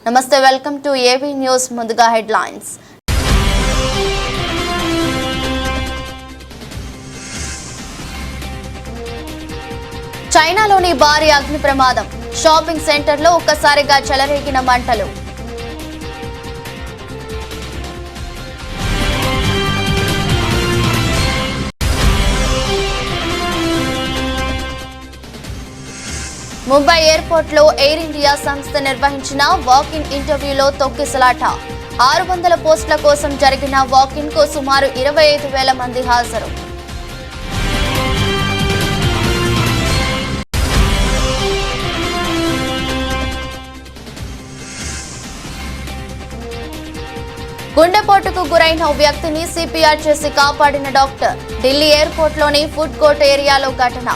నమస్తే, welcome to AB news. ముందుగా headlines. చైనాలోని భారీ అగ్ని ప్రమాదం. షాపింగ్ సెంటర్లో ఒక్కసారిగా చెలరేగిన మంటలు. ముంబై ఎయిర్పోర్ట్లో ఎయిర్ ఇండియా సంస్థ నిర్వహించిన వాక్-ఇన్ ఇంటర్వ్యూలో తొక్కిసలాట. 600 పోస్టుల కోసం జరిగిన వాక్-ఇన్ కు సుమారు 25,000 మంది హాజరు. గుండెపోటుకు గురైన ఓ వ్యక్తిని సిపిఆర్ చేసి కాపాడిన డాక్టర్. ఢిల్లీ ఎయిర్పోర్ట్లోని ఫుడ్ కోర్ట్ ఏరియాలో ఘటన.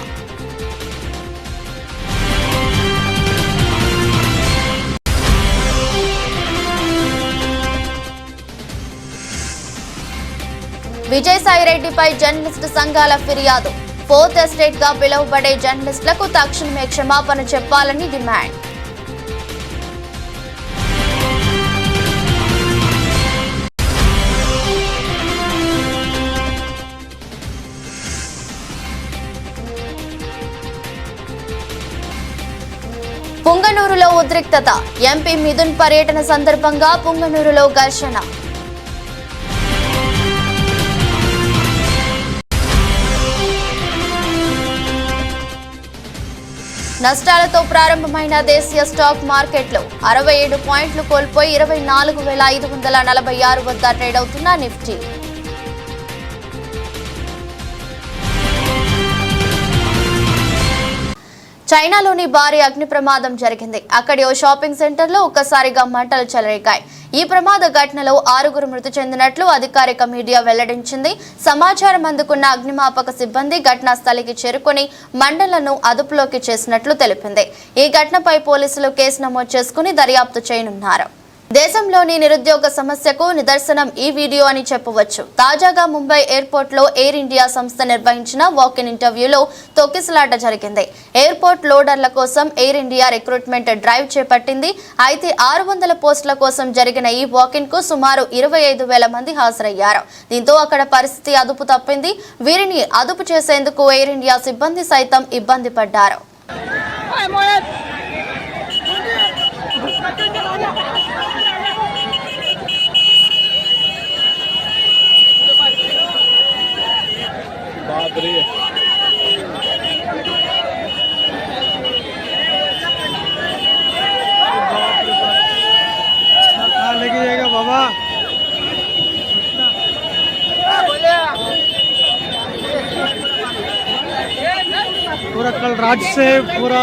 విజయసాయిరెడ్డిపై జర్నలిస్టు సంఘాల ఫిర్యాదు. 4th ఎస్టేట్ గా పిలువబడే జర్నలిస్టులకు తక్షణమే క్షమాపణ చెప్పాలని డిమాండ్. పుంగనూరులో ఉద్రిక్తత. ఎంపీ మిథున్ పర్యటన సందర్భంగా పుంగనూరులో ఘర్షణ. నష్టాలతో ప్రారంభమైన దేశీయ స్టాక్ మార్కెట్లు 67 పాయింట్లు కోల్పోయి 24,546 వద్ద ట్రేడ్ అవుతున్న నిఫ్టీ. చైనాలోని భారీ అగ్ని ప్రమాదం జరిగింది. అక్కడి ఓ షాపింగ్ సెంటర్లో ఒక్కసారిగా మంటలు చెలరేగాయి. ఈ ప్రమాద ఘటనలో 6 మృతి చెందినట్లు అధికారిక మీడియా వెల్లడించింది. సమాచారం అందుకున్న అగ్నిమాపక సిబ్బంది ఘటనా స్థలికి చేరుకుని మంటలను అదుపులోకి చేసినట్లు తెలిపింది. ఈ ఘటనపై పోలీసులు కేసు నమోదు చేసుకుని దర్యాప్తు చేయనున్నారు. దేశంలోని నిరుద్యోగ సమస్యకు నిదర్శనం ఈ వీడియో అని చెప్పవచ్చు. తాజాగా ముంబై ఎయిర్పోర్ట్ లో ఎయిర్ ఇండియా సంస్థ నిర్వహించిన వాక్-ఇన్ ఇంటర్వ్యూలో తొక్కిసలాట జరిగింది. ఎయిర్పోర్ట్ లోడర్ల కోసం ఎయిర్ ఇండియా రిక్రూట్మెంట్ డ్రైవ్ చేపట్టింది. అయితే 600 పోస్టుల కోసం జరిగిన ఈ వాక్-ఇన్ కు సుమారు 25,000 మంది హాజరయ్యారు. దీంతో అక్కడ పరిస్థితి అదుపు తప్పింది. వీరిని అదుపు చేసేందుకు ఎయిర్ ఇండియా సిబ్బంది సైతం ఇబ్బంది పడ్డారు. लेके जाएगा बाबा। पूरा कल रात से पूरा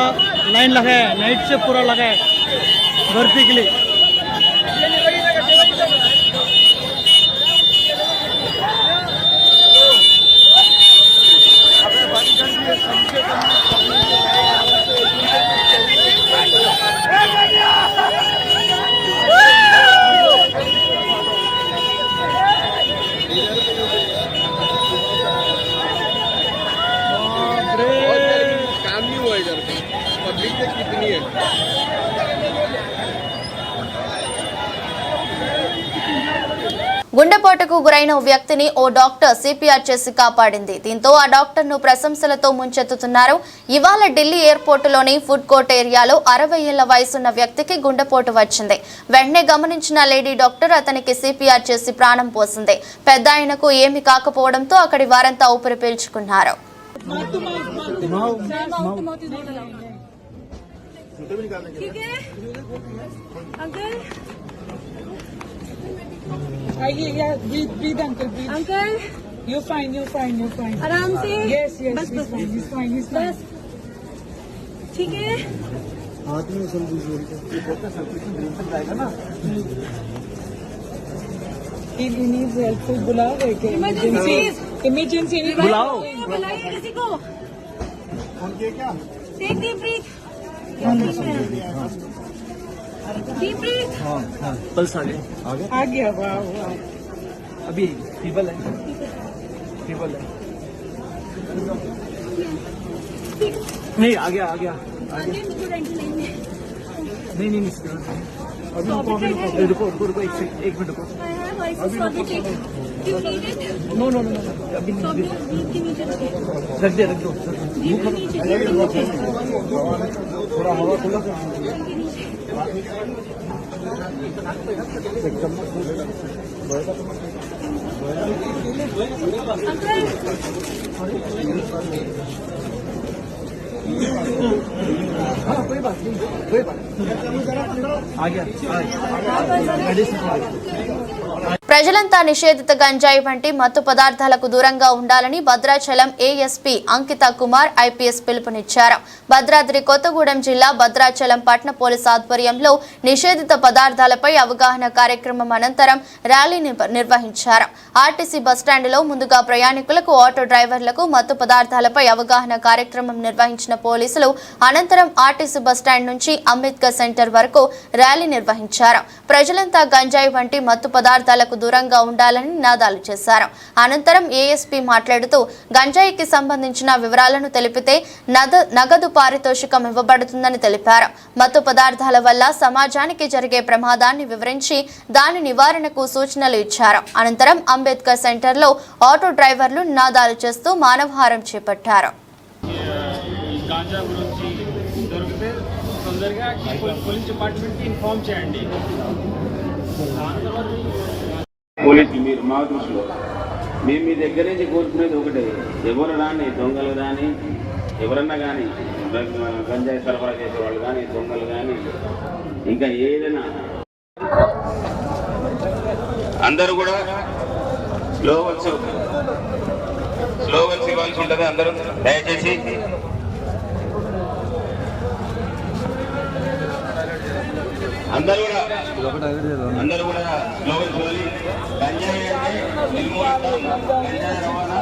लाइन लगा है, नाइट से पूरा लगा है भर्ती के लिए। గుండెపోటుకు గురైన ఓ వ్యక్తిని ఓ డాక్టర్ సిపిఆర్ చేసి కాపాడింది. దీంతో ఆ డాక్టర్ ను ప్రశంసలతో ముంచెత్తుతున్నారు. ఇవాళ ఢిల్లీ ఎయిర్పోర్టులోని ఫుడ్ కోర్ట్ ఏరియాలో 60 ఏళ్ల వయసున్న వ్యక్తికి గుండెపోటు వచ్చింది. వెంటనే గమనించిన లేడీ డాక్టర్ అతనికి సిపిఆర్ చేసి ప్రాణం పోసింది. పెద్ద ఆయనకు ఏమీ కాకపోవడంతో అక్కడి వారంతా ఊపిరి పీల్చుకున్నారు. Breathe, uncle. Breathe. Uncle, you're fine. आराम से. Yes. He's fine. बस. ठीक है. हाथ में उसल दीजिए. He needs help. बुलाओ क्या? Emergency. बुलाओ. बुलाइए किसी को. कौन किया क्या? Take deep breath. Deep breath. हाँ. पल्स आ गया. वाह. अभी फीवर है. नहीं आ गया नहीं रुको एक मिनट रुको I have license for the check. You need it? No no no अभी So अभी जीप के नीचे रखे. रख दे जीप के नीचे. थोड़ा हवा खुला जीप के नीचे. कोई बात नहीं आ गया ప్రజలంతా నిషేధిత గంజాయి వంటి మత్తు పదార్థాలకు దూరంగా ఉండాలని భద్రాచలం ఏఎస్పీ అంకిత కుమార్ ఐపీఎస్ పిలుపునిచ్చారు. భద్రాద్రి కొత్తగూడెం జిల్లా భద్రాచలం పట్టణ పోలీస్ ఆధ్వర్యంలో నిషేధిత పదార్థాలపై అవగాహన కార్యక్రమం అనంతరం ర్యాలీ నిర్వహించారు. ఆర్టీసీ బస్టాండ్లో ముందుగా ప్రయాణికులకు, ఆటో డ్రైవర్లకు మత్తు పదార్థాలపై అవగాహన కార్యక్రమం నిర్వహించిన పోలీసులు అనంతరం ఆర్టీసీ బస్టాండ్ నుంచి అంబేద్కర్ సెంటర్ వరకు ర్యాలీ నిర్వహించారు. ప్రజలంతా గంజాయి వంటి మత్తు పదార్థాలకు దూరంగా ఉండాలని నినాదాలు చేశారు. అనంతరం ఏఎస్పీ మాట్లాడుతూ గంజాయికి సంబంధించిన వివరాలను తెలిపితే నగదు పారితోషికం ఇవ్వబడుతుందని తెలిపారు. మత్తు పదార్థాల వల్ల సమాజానికి జరిగే ప్రమాదాన్ని వివరించి దాని నివారణకు సూచనలు ఇచ్చారు. అనంతరం అంబేద్కర్ సెంటర్లో ఆటో డ్రైవర్లు నినాదాలు చేస్తూ మానవహారం చేపట్టారు. పోలీసులు మీరు మా దృష్టిలో మేము మీ దగ్గర నుంచి కోరుకునేది ఒకటే, ఎవరు రాని దొంగలు కానీ ఎవరన్నా కానీ గంజాయి సరఫరా చేసేవాళ్ళు కానీ దొంగలు కానీ ఇంకా ఏదైనా అందరూ కూడా స్లోవర్స్ ఇవ్వాల్సి ఉంటుంది. అందరూ దయచేసి అందరూ కూడా స్లోవర్స్ ఇవ్వాలి. గంజాయి అంటే నిర్మూలిస్తాం, గంజాయి రవాణా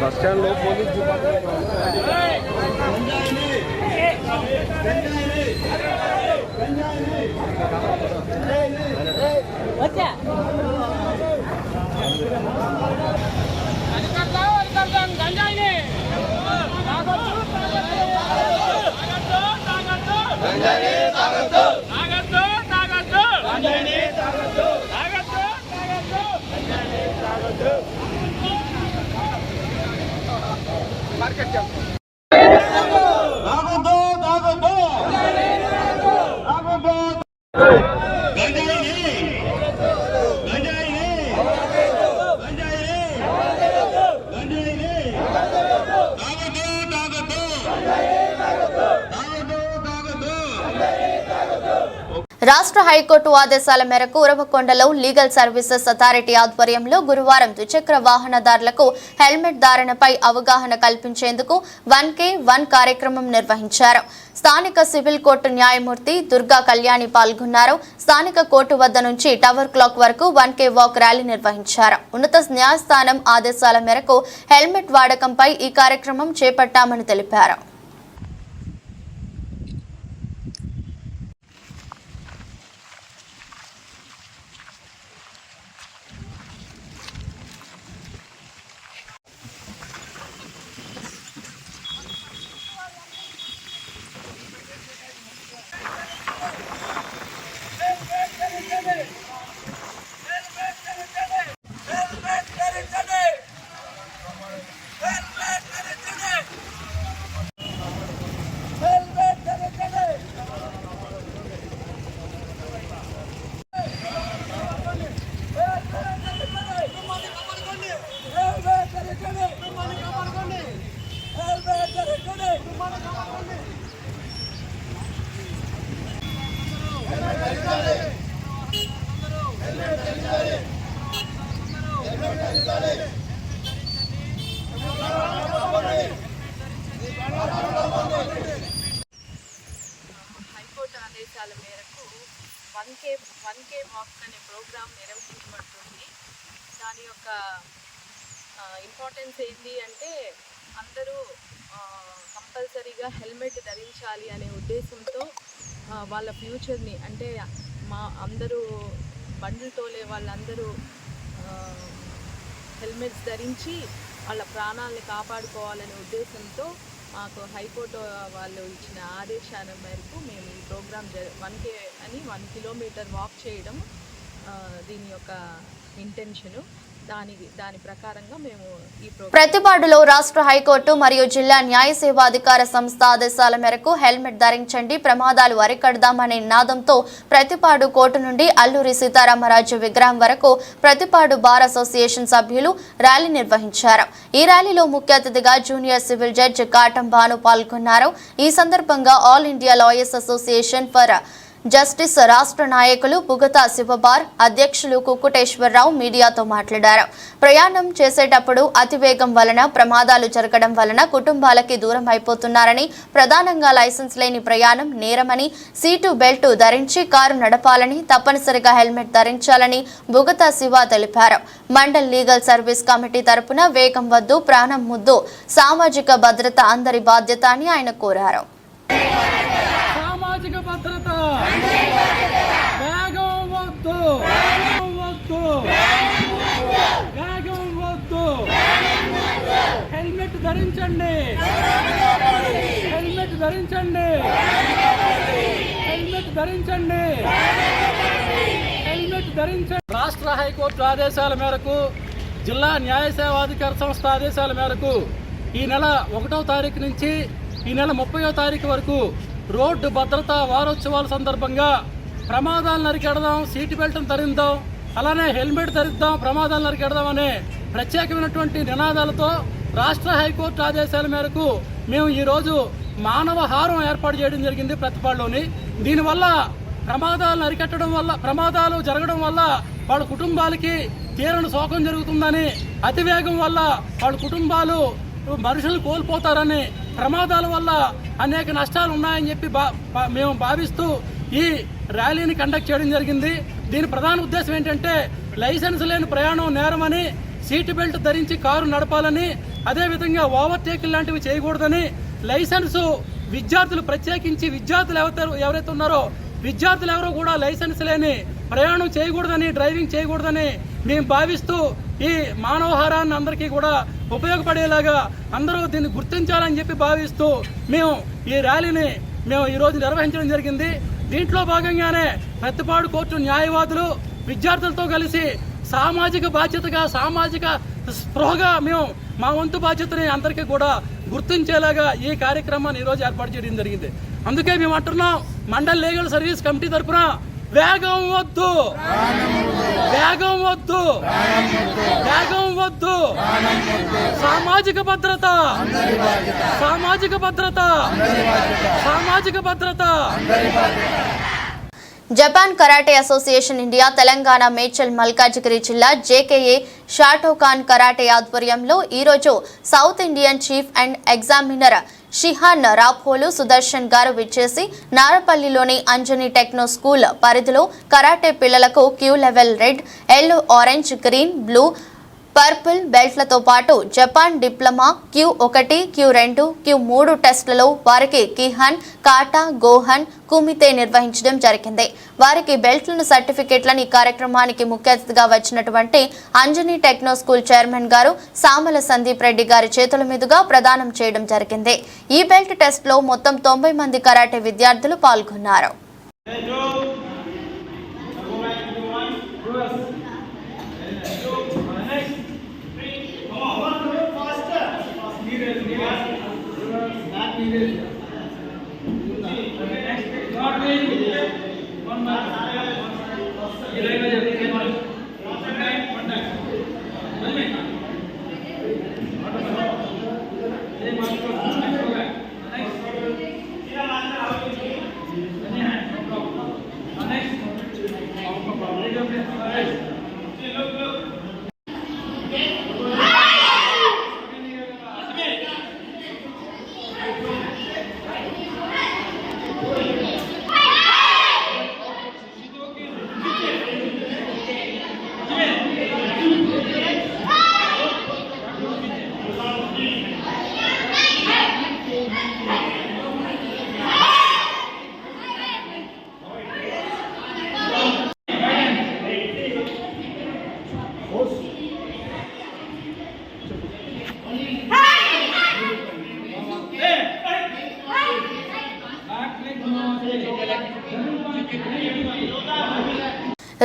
బస్ స్టాండ్ లో పోలీస్ రాష్ట్ర హైకోర్టు ఆదేశాల మేరకు ఉరవకొండలో లీగల్ సర్వీసెస్ అథారిటీ ఆధ్వర్యంలో గురువారం ద్విచక్ర వాహనదారులకు హెల్మెట్ ధారణపై అవగాహన కల్పించేందుకు 1K1 కార్యక్రమం నిర్వహించారు. స్థానిక సివిల్ కోర్టు న్యాయమూర్తి దుర్గా కళ్యాణి పాల్గొన్నారు. స్థానిక కోర్టు వద్ద నుంచి టవర్ క్లాక్ వరకు 1K వాక్ ర్యాలీ నిర్వహించారు. ఉన్నత న్యాయస్థానం ఆదేశాల మేరకు హెల్మెట్ వాడకంపై ఈ కార్యక్రమం చేపట్టామని తెలిపారు. హైకోర్టు ఆదేశాల మేరకు 1K వాక్ అనే ప్రోగ్రాం నిర్వహించబడుతుంది. దాని యొక్క ఇంపార్టెన్స్ ఏంటి అంటే అందరూ కంపల్సరీగా హెల్మెట్ ధరించాలి అనే ఉద్దేశంతో వాళ్ళ ఫ్యూచర్ని అంటే అందరూ బండ్లు తోలే వాళ్ళందరూ హెల్మెట్స్ ధరించి వాళ్ళ ప్రాణాలని కాపాడుకోవాలనే ఉద్దేశంతో మాకు హైకోర్టు వాళ్ళు ఇచ్చిన ఆదేశాల మేరకు మేము ఈ ప్రోగ్రామ్ 1 కిలోమీటర్ వాక్ చేయడం దీని యొక్క ఇంటెన్షను. దాని ప్రకారంగా మేము ఈ ప్రతిపాడులో రాష్ట్ర హైకోర్టు మరియు జిల్లా న్యాయ సేవాధికార సంస్థ ఆదేశాల మేరకు హెల్మెట్ ధరించండి, ప్రమాదాలు అరికడదామనే నినాదంతో ప్రతిపాడు కోర్టు నుండి అల్లూరి సీతారామరాజు విగ్రహం వరకు ప్రతిపాడు బార్ అసోసియేషన్ సభ్యులు ర్యాలీ నిర్వహించారు. ఈ ర్యాలీలో ముఖ్య అతిథిగా junior civil judge Katam Bhanu పాల్గొన్నారు. ఈ సందర్భంగా all India lawyers association for justice రాష్ట్ర నాయకులు పుగతా శివబార్ అధ్యక్షులు కుక్కుటేశ్వరరావు మీడియాతో మాట్లాడారు. ప్రయాణం చేసేటప్పుడు అతివేగం వలన ప్రమాదాలు జరగడం వలన కుటుంబాలకి దూరం అయిపోతున్నారని, ప్రధానంగా లైసెన్స్ లేని ప్రయాణం నేరమని, సీటు బెల్ట్ ధరించి కారు నడపాలని, తప్పనిసరిగా హెల్మెట్ ధరించాలని బుగతా శివ తెలిపారు. మండల్ లీగల్ సర్వీస్ కమిటీ తరపున వేగం వద్దు, ప్రాణం ముద్దు, సామాజిక భద్రత అందరి బాధ్యత అని ఆయన కోరారు. సామాజిక భద్రత, వేగం వద్దు, వేగం వద్దు, హెల్మెట్ ధరించండి, హెల్మెట్ ధరించండి, హెల్మెట్ ధరించండి, హెల్మెట్ ధరించండి. రాష్ట్ర హైకోర్టు ఆదేశాల మేరకు, జిల్లా న్యాయ సేవాధికార సంస్థ ఆదేశాల మేరకు ఈ నెల 1వ తారీఖు నుంచి ఈ నెల 30వ తారీఖు వరకు రోడ్డు భద్రతా వారోత్సవాల సందర్భంగా ప్రమాదాలను అరికడదాం, సీటు బెల్ట్ను ధరిద్దాం, అలానే హెల్మెట్ ధరిద్దాం, ప్రమాదాలను అరికడదాం అనే ప్రత్యేకమైనటువంటి నినాదాలతో రాష్ట్ర హైకోర్టు ఆదేశాల మేరకు మేము ఈరోజు మానవ హారం ఏర్పాటు చేయడం జరిగింది ప్రతిపాడులోని. దీనివల్ల ప్రమాదాలను అరికట్టడం వల్ల, ప్రమాదాలు జరగడం వల్ల వాళ్ళ కుటుంబాలకి తీరని శోకం జరుగుతుందని, అతివేగం వల్ల వాళ్ళ కుటుంబాలు మనుషులు కోల్పోతారని, ప్రమాదాల వల్ల అనేక నష్టాలు ఉన్నాయని చెప్పి మేము భావిస్తూ ఈ ర్యాలీని కండక్ట్ చేయడం జరిగింది. దీని ప్రధాన ఉద్దేశం ఏంటంటే లైసెన్స్ లేని ప్రయాణం నేరమని, సీటు బెల్ట్ ధరించి కారు నడపాలని, అదేవిధంగా ఓవర్టేకింగ్ లాంటివి చేయకూడదని, లైసెన్సు విద్యార్థులు ప్రత్యేకించి విద్యార్థులు ఎవరైతే ఉన్నారో విద్యార్థులు ఎవరో కూడా లైసెన్స్ లేని ప్రయాణం చేయకూడదని, డ్రైవింగ్ చేయకూడదని మేము భావిస్తూ ఈ మానవహారాన్ని అందరికీ కూడా ఉపయోగపడేలాగా అందరూ దీన్ని గుర్తించాలని చెప్పి భావిస్తూ మేము ఈ ర్యాలీని ఈరోజు నిర్వహించడం జరిగింది. దీంట్లో భాగంగానే ప్రతిపాడు కోర్టు న్యాయవాదులు విద్యార్థులతో కలిసి సామాజిక బాధ్యతగా, సామాజిక స్పృహగా మేము మా వంతు బాధ్యతని అందరికీ కూడా గుర్తించేలాగా ఈ కార్యక్రమాన్ని ఈరోజు ఏర్పాటు చేయడం జరిగింది. అందుకే మేము అంటున్నాం, మండల్ లీగల్ సర్వీస్ కమిటీ తరఫున వేగం వద్దు, వేగం వద్దు, వేగం వద్దు, సామాజిక భద్రత, సామాజిక భద్రత, సామాజిక భద్రత. Japan karate association India Telangana Medchal Malkajgiri జిల్లా జేకేఏ షాటోకాన్ కరాటే ఆధ్వర్యంలో ఈరోజు south Indian chief and examiner shihan Rapholu Sudarshan గారు విచ్చేసి నారపల్లిలోని అంజనీ టెక్నో స్కూల్ పరిధిలో కరాటే పిల్లలకు kyu level red, yellow, orange, green, blue, purple బెల్ట్లతో పాటు Japan diploma Q1, Q2, Q3 టెస్టులలో వారికి కిహాన్, కాటా, గోహన్, కుమితే నిర్వహించడం జరిగింది. వారికి బెల్ట్లను, సర్టిఫికెట్లను ఈ కార్యక్రమానికి ముఖ్య అతిథిగా వచ్చినటువంటి అంజనీ టెక్నో స్కూల్ చైర్మన్ గారు సామల సందీప్ రెడ్డి గారి చేతుల మీదుగా ప్రదానం చేయడం జరిగింది. ఈ బెల్ట్ టెస్ట్లో మొత్తం 90 మంది కరాటే విద్యార్థులు పాల్గొన్నారు.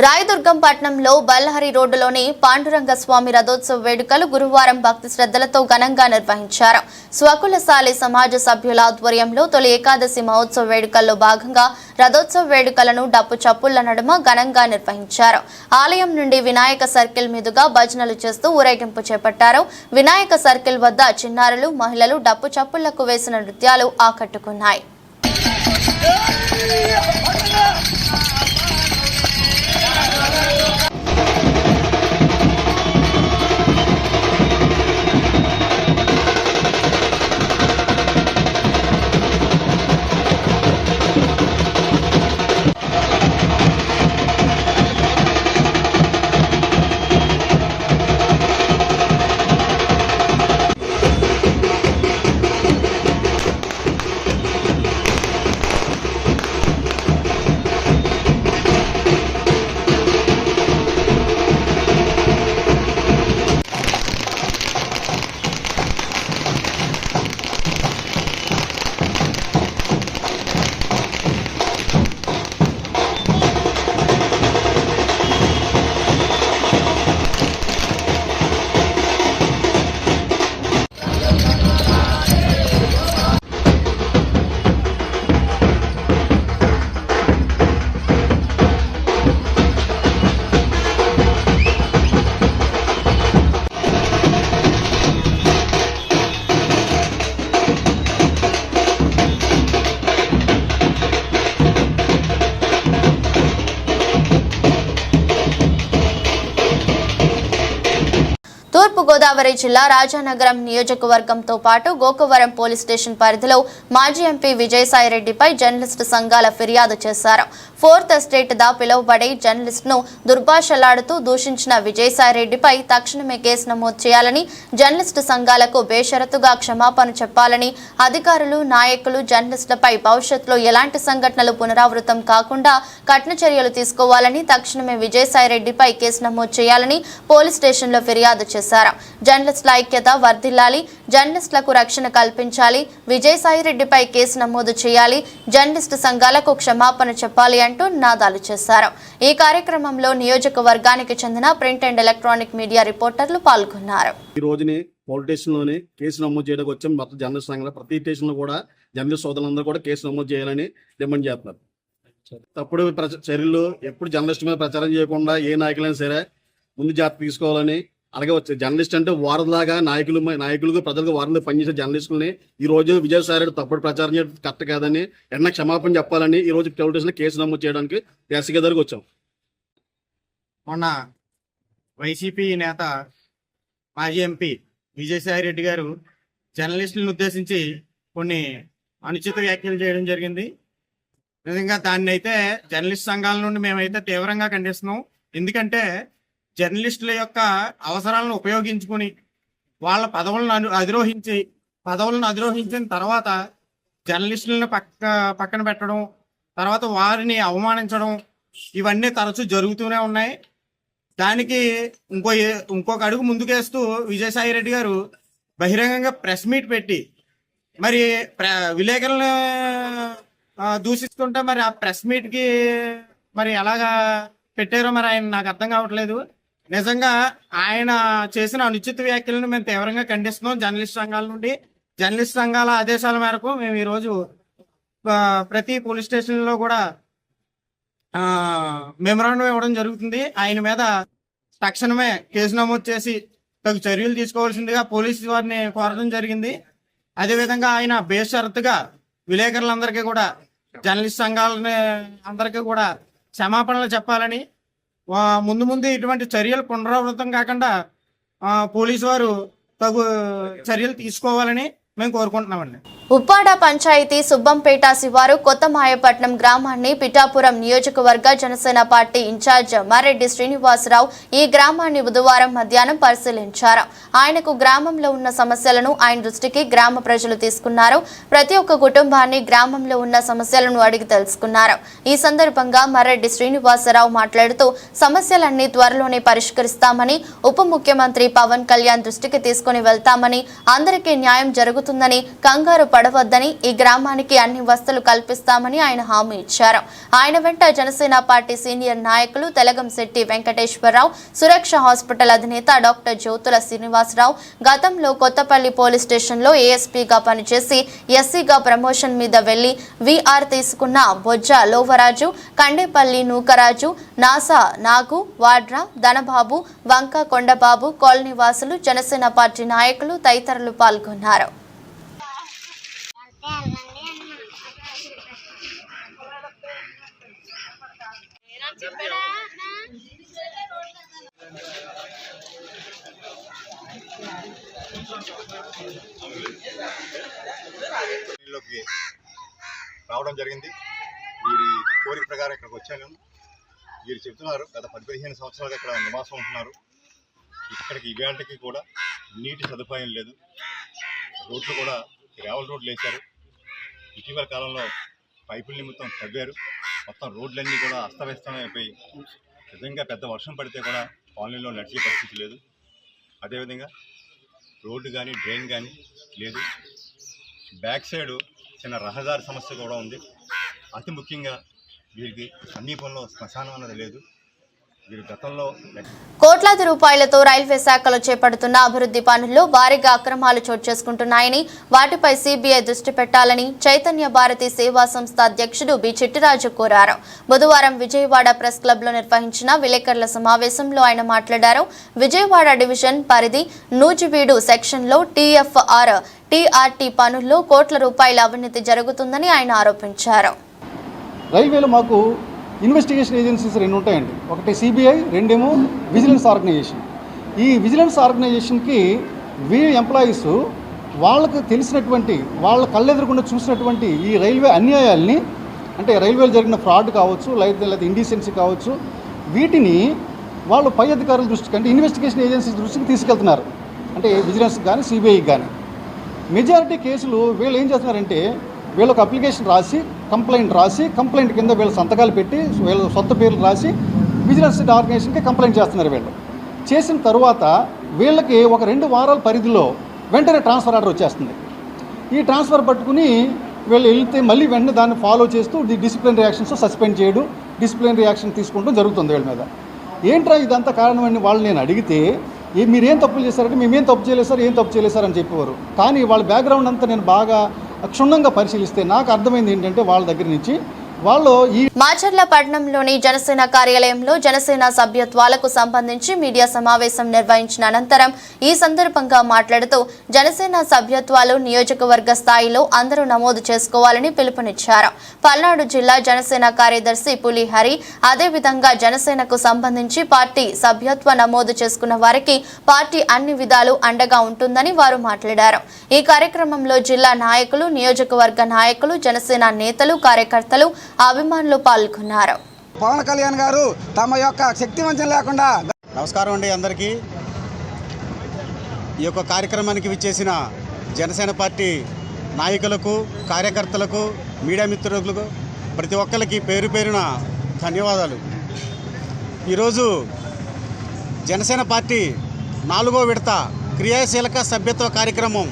రాయదుర్గం పట్టణంలో బల్హరి రోడ్డులోని పాండురంగ స్వామి రథోత్సవ వేడుకలు గురువారం భక్తి శ్రద్ధలతో ఘనంగా నిర్వహించారు. స్వకులశాలి సమాజ సభ్యుల ఆధ్వర్యంలో తొలి ఏకాదశి మహోత్సవ వేడుకల్లో భాగంగా రథోత్సవ వేడుకలను డప్పు చప్పుళ్ల నడుమ ఘనంగా నిర్వహించారు. ఆలయం నుండి వినాయక సర్కిల్ మీదుగా భజనలు చేస్తూ ఊరేగింపు చేపట్టారు. వినాయక సర్కిల్ వద్ద చిన్నారులు, మహిళలు డప్పు చప్పుళ్లకు వేసిన నృత్యాలు ఆకట్టుకున్నాయి. తూర్పుగోదావరి జిల్లా రాజానగరం నియోజకవర్గంతో పాటు గోకవరం పోలీస్ స్టేషన్ పరిధిలో మాజీ ఎంపీ విజయసాయిరెడ్డిపై జర్నలిస్టు సంఘాల ఫిర్యాదు చేశారు. ఫోర్త్ ఎస్టేట్ దా పిలువబడే జర్నలిస్టును దుర్భాషలాడుతూ దూషించిన విజయసాయిరెడ్డిపై తక్షణమే కేసు నమోదు చేయాలని, జర్నలిస్టు సంఘాలకు బేషరతుగా క్షమాపణ చెప్పాలని, అధికారులు, నాయకులు జర్నలిస్టులపై భవిష్యత్తులో ఎలాంటి సంఘటనలు పునరావృతం కాకుండా కఠిన చర్యలు తీసుకోవాలని, తక్షణమే విజయసాయిరెడ్డిపై కేసు నమోదు చేయాలని పోలీస్ స్టేషన్లో ఫిర్యాదు చేశారు. జర్నలిస్టుల ఐక్యత వర్ధిల్లాలి, జర్నలిస్టులకు రక్షణ కల్పించాలి, విజయసాయిరెడ్డిపై కేసు నమోదు చేయాలి, జర్నలిస్టు సంఘాలకు క్షమాపణ చెప్పాలి అంటూ నినాదాలు చేశారు. ఈ కార్యక్రమంలో నియోజకవర్గానికి చెందిన ప్రింట్ అండ్ ఎలక్ట్రానిక్ మీడియా రిపోర్టర్లు పాల్గొన్నారు. ఈ రోజుని పోలీస్ స్టేషన్లోనే కేసు నమోదు చేయడానికి వచ్చాం. మొత్తం జర్నలిస్ట్ సంఘాలు ప్రతి స్టేషన్లో కూడా జర్నలిస్ట్ సోదరులందరూ కూడా కేసు నమోదు చేయాలని డిమాండ్ చేస్తున్నారు. తప్పుడు చర్యలు ఎప్పుడు జర్నలిస్ట్ మీద ప్రచారం చేయకుండా ఏ నాయకులైనా సరే ముందు జాగ్రత్త తీసుకోవాలని, అలాగే వచ్చే జర్నలిస్ట్ అంటే వారలాగా నాయకులకు ప్రజలకు వారంలో పనిచేసే జర్నలిస్టులని ఈ రోజు విజయసాయిరెడ్డి తప్పుడు ప్రచారం చేయడం కరెక్ట్ కాదని ఎన్న క్షమాపణ చెప్పాలని ఈ రోజు పోలీస్ స్టేషన్లో కేసు నమోదు చేయడానికి ఎస్సీ దగ్గరకు వచ్చాం. మొన్న వైసీపీ నేత మాజీ ఎంపీ విజయసాయిరెడ్డి గారు జర్నలిస్టులను ఉద్దేశించి కొన్ని అనుచిత వ్యాఖ్యలు చేయడం జరిగింది. నిజంగా దాన్ని అయితే జర్నలిస్ట్ సంఘాల నుండి మేమైతే తీవ్రంగా ఖండిస్తున్నాం. ఎందుకంటే జర్నలిస్టుల యొక్క అవసరాలను ఉపయోగించుకుని వాళ్ళ పదవులను అధిరోహించిన తర్వాత జర్నలిస్టులను పక్కన పెట్టడం, తర్వాత వారిని అవమానించడం, ఇవన్నీ తరచూ జరుగుతూనే ఉన్నాయి. దానికి ఇంకొక అడుగు ముందుకేస్తూ విజయసాయిరెడ్డి గారు బహిరంగంగా ప్రెస్ మీట్ పెట్టి మరి విలేకరులను దూషిస్తుంటే మరి ఆ ప్రెస్ మీట్కి మరి ఎలాగా పెట్టారో మరి ఆయన నాకు అర్థం కావట్లేదు. నిజంగా ఆయన చేసిన అనుచిత వ్యాఖ్యలను మేము తీవ్రంగా ఖండిస్తున్నాం. జర్నలిస్ట్ సంఘాల నుండి జర్నలిస్ట్ సంఘాల ఆదేశాల మేరకు మేము ఈరోజు ప్రతి పోలీస్ స్టేషన్లో కూడా మెమరాండం ఇవ్వడం జరుగుతుంది. ఆయన మీద తక్షణమే కేసు నమోదు చేసి తగు చర్యలు తీసుకోవాల్సిందిగా పోలీసు వారిని కోరడం జరిగింది. అదేవిధంగా ఆయన బేషరతుగా విలేకరులందరికీ కూడా జర్నలిస్ట్ సంఘాలని అందరికీ కూడా క్షమాపణలు చెప్పాలని, ముందు ఇటువంటి చర్యలు పునరావృతం కాకుండా పోలీసు వారు తగు చర్యలు తీసుకోవాలని మేము కోరుకుంటున్నామండి. ఉప్పాడ పంచాయతీ సుబ్బంపేట శివారు కొత్త మాయపట్నం గ్రామాన్ని పిఠాపురం నియోజకవర్గ జనసేన పార్టీ ఇన్ఛార్జ్ మారెడ్డి శ్రీనివాసరావు ఈ గ్రామాన్ని బుధవారం మధ్యాహ్నం పరిశీలించారు. ఆయనకు గ్రామంలో ఉన్న సమస్యలను ఆయన దృష్టికి గ్రామ ప్రజలు తీసుకున్నారు. ప్రతి ఒక్క కుటుంబాన్ని గ్రామంలో ఉన్న సమస్యలను అడిగి తెలుసుకున్నారు. ఈ సందర్భంగా మారెడ్డి శ్రీనివాసరావు మాట్లాడుతూ సమస్యలన్నీ త్వరలోనే పరిష్కరిస్తామని, ఉప ముఖ్యమంత్రి పవన్ కళ్యాణ్ దృష్టికి తీసుకుని వెళ్తామని, అందరికీ న్యాయం జరుగుతుంది జరుగుతుందని కంగారు పడవద్దని, ఈ గ్రామానికి అన్ని వసతులు కల్పిస్తామని ఆయన హామీ ఇచ్చారు. ఆయన వెంట జనసేన పార్టీ సీనియర్ నాయకులు తెలగంశెట్టి వెంకటేశ్వరరావు, సురక్ష హాస్పిటల్ అధినేత డాక్టర్ జ్యోతుల శ్రీనివాసరావు, గతంలో కొత్తపల్లి పోలీస్ స్టేషన్లో ఏఎస్పీగా పనిచేసి ఎస్సీగా ప్రమోషన్ మీద వెళ్లి వీఆర్ తీసుకున్న బొజ్జ లోవరాజు, కండేపల్లి నూకరాజు, నాసా నాగు, వాడ్రా, ధనబాబు, వంక కొండబాబు, కాలనీవాసులు, జనసేన పార్టీ నాయకులు తదితరులు పాల్గొన్నారు. రావడం జరిగింది. వీరి కోరిక ప్రకారం ఇక్కడికి వచ్చాను. వీరు చెప్తున్నారు గత 10-15 సంవత్సరాలుగా ఇక్కడ నివాసం ఉంటున్నారు. ఇక్కడికి ఇవాళకి కూడా నీటి సదుపాయం లేదు. రోడ్లు కూడా గ్రావెల్ రోడ్లు వేశారు. ఇటీవల కాలంలో పైపుల నిమిత్తం తవ్వారు. మొత్తం రోడ్లన్నీ కూడా అస్తవ్యస్తమైపోయి నిజంగా పెద్ద వర్షం పడితే కూడా కాలనీలో నడిచే పరిస్థితి లేదు. అదేవిధంగా రోడ్డు కానీ డ్రైన్ కానీ లేదు. బ్యాక్ సైడు చిన్న రహదారి సమస్య కూడా ఉంది. అతి ముఖ్యంగా వీరికి సమీపంలో శ్మశానం అన్నది లేదు. వీరి గతంలో కోట్లాది రూపాయలతో రైల్వే శాఖలో చేపడుతున్న అభివృద్ధి పనుల్లో భారీగా అక్రమాలు చోటు చేసుకుంటున్నాయని, వాటిపై సీబీఐ దృష్టి పెట్టాలని చైతన్య భారతి సేవా సంస్థ అధ్యక్షుడు బి చిట్టిరాజు కోరారు. బుధవారం విజయవాడ ప్రెస్ క్లబ్ లో నిర్వహించిన విలేకరుల సమావేశంలో ఆయన మాట్లాడారు. విజయవాడ డివిజన్ పరిధి నూజివీడు సెక్షన్లో టీఎఫ్ఆర్, టీఆర్టీ పనుల్లో కోట్ల రూపాయల అవినీతి జరుగుతుందని ఆయన ఆరోపించారు. రైల్వేలో మాకు ఇన్వెస్టిగేషన్ ఏజెన్సీస్ 2 ఉంటాయండి. ఒకటి సిబిఐ, రెండేమో విజిలెన్స్ ఆర్గనైజేషన్. ఈ విజిలెన్స్ ఆర్గనైజేషన్కి వీరి ఎంప్లాయీస్ వాళ్ళకు తెలిసినటువంటి, వాళ్ళ కళ్ళెదురకుండా చూసినటువంటి ఈ రైల్వే అన్యాయాల్ని, అంటే రైల్వేలో జరిగిన ఫ్రాడ్ కావచ్చు, లేదా ఇండీసెన్సీ కావచ్చు, వీటిని వాళ్ళు పై అధికారుల దృష్టికి, అంటే ఇన్వెస్టిగేషన్ ఏజెన్సీస్ దృష్టికి తీసుకెళ్తున్నారు. అంటే విజిలెన్స్ కానీ సిబిఐకి కానీ. మెజారిటీ కేసులు వీళ్ళు ఏం చేస్తున్నారంటే, వీళ్ళొక అప్లికేషన్ రాసి, కంప్లైంట్ కింద వీళ్ళ సంతకాలు పెట్టి, వీళ్ళ సొంత పేర్లు రాసి విజిలెన్స్ ఆర్గనైజేషన్కి కంప్లైంట్ చేస్తున్నారు. వీళ్ళు చేసిన తర్వాత వీళ్ళకి ఒక 2 వారాల పరిధిలో వెంటనే ట్రాన్స్ఫర్ ఆర్డర్ వచ్చేస్తుంది. ఈ ట్రాన్స్ఫర్ పట్టుకుని వీళ్ళు వెళ్తే మళ్ళీ వెంటనే దాన్ని ఫాలో చేస్తూ డిసిప్లినరీ యాక్షన్స్ సస్పెండ్ చేయడం, డిసిప్లినరీ యాక్షన్ తీసుకుంటూ జరుగుతుంది వీళ్ళ మీద. ఏంట్రా ఇదంతా కారణం అని వాళ్ళు నేను అడిగితే, మీరేం తప్పులు చేశారంటే మేమేం తప్పు చేయలేదు సార్ అని చెప్పేవారు. కానీ వాళ్ళ బ్యాక్గ్రౌండ్ అంతా నేను బాగా క్షుణ్ణంగా పరిశీలిస్తే నాకు అర్థమైంది ఏంటంటే, వాళ్ళ దగ్గర నుంచి వాళ్ళు మాచర్ల పట్టణంలోని జనసేన కార్యాలయంలో జనసేన సభ్యత్వాలకు సంబంధించి మీడియా సమావేశం నిర్వహించిన అనంతరం ఈ సందర్భంగా మాట్లాడుతూ, జనసేన సభ్యత్వాలు నియోజకవర్గ స్థాయిలో అందరూ నమోదు చేసుకోవాలని పిలుపునిచ్చారు. పల్నాడు జిల్లా జనసేన కార్యదర్శి పులిహరి అదేవిధంగా జనసేనకు సంబంధించి పార్టీ సభ్యత్వ నమోదు చేసుకున్న వారికి పార్టీ అన్ని విధాలు అండగా ఉంటుందని వారు మాట్లాడారు. ఈ కార్యక్రమంలో జిల్లా నాయకులు, నియోజకవర్గ నాయకులు, జనసేన నేతలు, కార్యకర్తలు, అభిమానులు పాల్గొన్నారు. పవన్ కళ్యాణ్ గారు తమ యొక్క శక్తి వంచన లేకుండా. నమస్కారం అండి అందరికీ. ఈ యొక్క కార్యక్రమానికి విచ్చేసిన జనసేన పార్టీ నాయకులకు, కార్యకర్తలకు, మీడియా మిత్రులకు ప్రతి ఒక్కరికి పేరు పేరున ధన్యవాదాలు. ఈరోజు జనసేన పార్టీ 4వ విడత క్రియాశీలక సభ్యత్వ కార్యక్రమం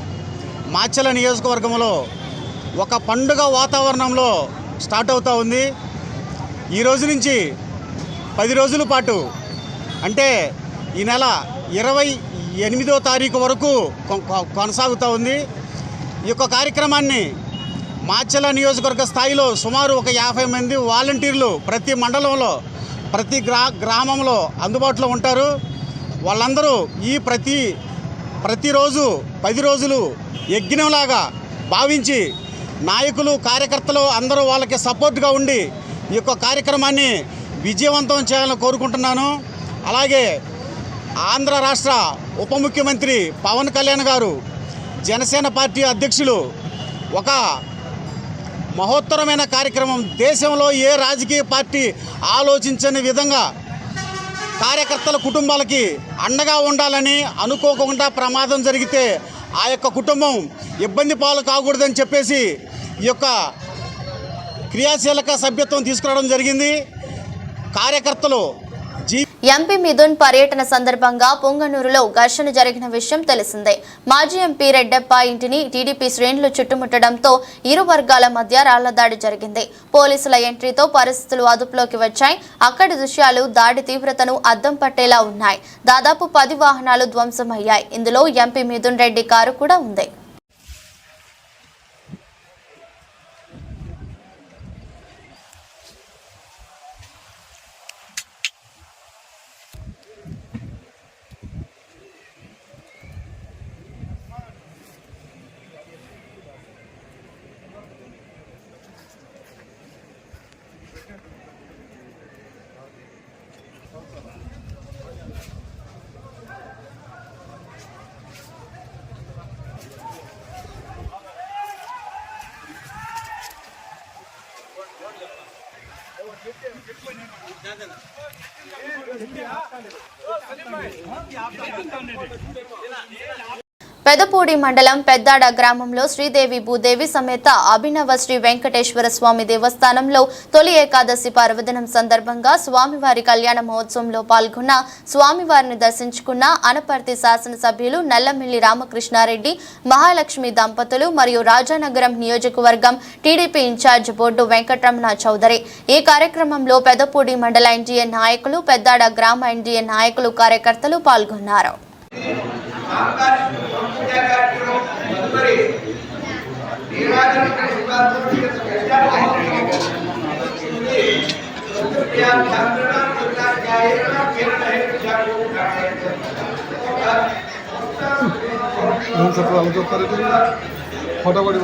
మాచర్ల నియోజకవర్గంలో ఒక పండుగ వాతావరణంలో స్టార్ట్ అవుతూ ఉంది. ఈ రోజు నుంచి 10 రోజుల పాటు, అంటే ఈ నెల 28వ తారీఖు వరకు కొనసాగుతూ ఉంది. ఈ యొక్క కార్యక్రమాన్ని మాచర్ల నియోజకవర్గ స్థాయిలో సుమారు ఒక 50 మంది వాలంటీర్లు ప్రతి మండలంలో, ప్రతి గ్రామంలో అందుబాటులో ఉంటారు. వాళ్ళందరూ ఈ ప్రతిరోజు 10 రోజులు యజ్ఞంలాగా భావించి నాయకులు, కార్యకర్తలు అందరూ వాళ్ళకి సపోర్ట్గా ఉండి ఈ యొక్క కార్యక్రమాన్ని విజయవంతం చేయాలని కోరుకుంటున్నాను. అలాగే ఆంధ్ర రాష్ట్ర ఉప ముఖ్యమంత్రి పవన్ కళ్యాణ్ గారు, జనసేన పార్టీ అధ్యక్షులు ఒక మహోత్తరమైన కార్యక్రమం, దేశంలో ఏ రాజకీయ పార్టీ ఆలోచించని విధంగా కార్యకర్తల కుటుంబాలకి అండగా ఉండాలని, అనుకోకుండా ప్రమాదం జరిగితే ఆ యొక్క కుటుంబం ఇబ్బంది పాలు కాకూడదని చెప్పేసి ఈ యొక్క క్రియాశీలక సభ్యత్వం తీసుకురావడం జరిగింది. కార్యకర్తలు ఎంపీ మిథున్ పర్యటన సందర్భంగా పొంగనూరులో ఘర్షణ జరిగిన విషయం తెలిసిందే. మాజీ ఎంపీ రెడ్డప్ప ఇంటిని టీడీపీ శ్రేణులు చుట్టుముట్టడంతో ఇరు వర్గాల మధ్య రాళ్లదాడి జరిగింది. పోలీసుల ఎంట్రీతో పరిస్థితులు అదుపులోకి వచ్చాయి. అక్కడి దృశ్యాలు దాడి తీవ్రతను అద్దం పట్టేలా ఉన్నాయి. దాదాపు 10 వాహనాలు ధ్వంసమయ్యాయి. ఇందులో ఎంపీ మిథున్ రెడ్డి కారు కూడా ఉంది. పెదపూడి మండలం పెద్దాడ గ్రామంలో శ్రీదేవి భూదేవి సమేత అభినవ శ్రీ వెంకటేశ్వర స్వామి దేవస్థానంలో తొలి ఏకాదశి పర్వదినం సందర్భంగా స్వామివారి కళ్యాణ మహోత్సవంలో పాల్గొన్న స్వామివారిని దర్శించుకున్న అనపర్తి శాసనసభ్యులు నల్లమిల్లి రామకృష్ణారెడ్డి, మహాలక్ష్మి దంపతులు మరియు రాజానగరం నియోజకవర్గం టీడీపీ ఇన్ఛార్జ్ బోర్డు వెంకటరమణ చౌదరి. ఈ కార్యక్రమంలో పెదపూడి మండల ఎన్డీఏ నాయకులు, పెద్దాడ గ్రామ ఎన్డీఏ నాయకులు, కార్యకర్తలు పాల్గొన్నారు. फटाफट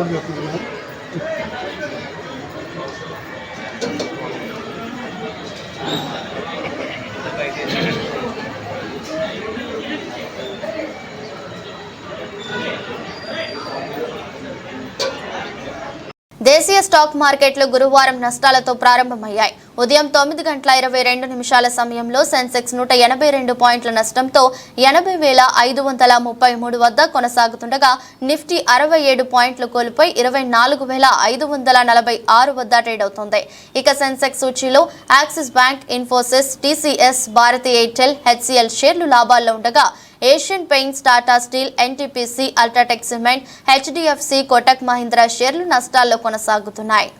దేశీయ స్టాక్ మార్కెట్లు గురువారం నష్టాలతో ప్రారంభమయ్యాయి. ఉదయం 9:22 సమయంలో సెన్సెక్స్ 182 పాయింట్ల నష్టంతో 80,533 వద్ద కొనసాగుతుండగా నిఫ్టీ 67 పాయింట్లు కోల్పోయి 24,546 వద్ద ట్రేడ్ అవుతోంది. ఇక సెన్సెక్స్ సూచీలో యాక్సిస్ బ్యాంక్, ఇన్ఫోసిస్, టీసీఎస్, భారతీ ఎయిర్టెల్, హెచ్సిఎల్ షేర్లు లాభాల్లో ఉండగా ఏషియన్ పెయింట్స్, టాటా స్టీల్, ఎన్టీపీసీ, అల్ట్రాటెక్ సిమెంట్, హెచ్డిఎఫ్సి, కోటక్ మహీంద్రా షేర్లు నష్టాల్లో కొనసాగుతున్నాయి.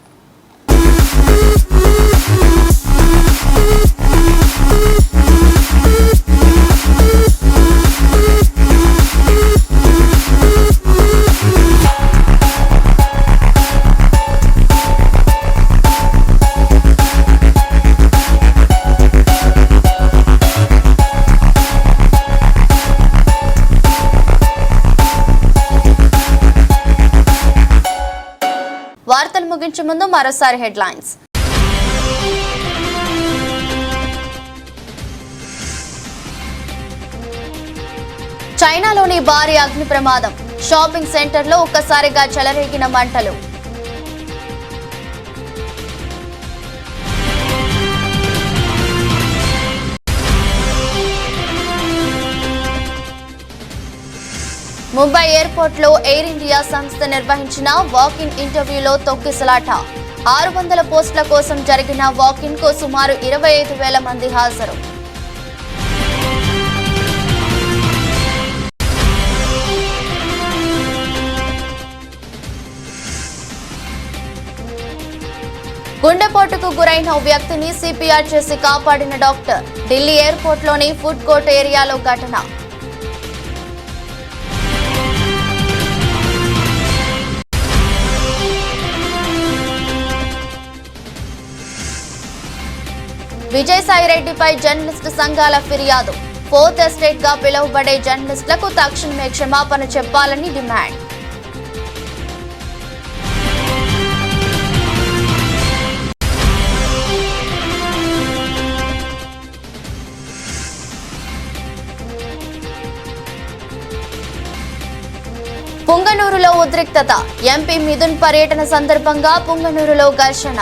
వార్తలు ముగించే ముందు మరోసారి హెడ్లైన్స్. చైనాలోని భారీ అగ్ని ప్రమాదం, షాపింగ్ సెంటర్లో ఒక్కసారిగా చెలరేగిన మంటలు. ముంబై ఎయిర్పోర్ట్లో ఎయిర్ ఇండియా సంస్థ నిర్వహించిన వాకిన్ ఇంటర్వ్యూలో తొక్కిసలాట. 600 పోస్టుల కోసం జరిగిన వాకిన్ కు సుమారు 25,000 మంది హాజరు. గుండెపోటుకు గురైన ఓ వ్యక్తిని సిపిఆర్ చేసి కాపాడిన డాక్టర్. ఢిల్లీ ఎయిర్పోర్ట్లోని ఫుడ్ కోర్ట్ ఏరియాలో ఘటన. విజయసాయిరెడ్డిపై జర్నలిస్టు సంఘాల ఫిర్యాదు. 4th ఎస్టేట్ గా పిలువబడే జర్నలిస్టులకు తక్షణమే క్షమాపణ చెప్పాలని డిమాండ్. పుంగనూరులో ఉద్రిక్తత. ఎంపీ మిథున్ పర్యటన సందర్భంగా పుంగనూరులో ఘర్షణ.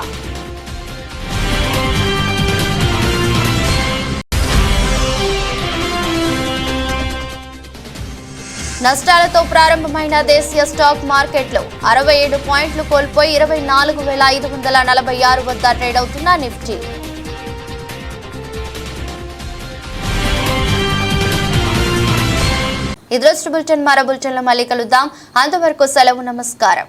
నష్టాలతో ప్రారంభమైన దేశీయ స్టాక్ మార్కెట్లు 67 పాయింట్లు కోల్పోయి 24,546 వద్ద ట్రేడ్ అవుతున్న నిఫ్టీ. ఈ దృష్టి బులెటిన్ మరో బులెటిన్లో మళ్ళీ కలుద్దాం. అంతవరకు సెలవు, నమస్కారం.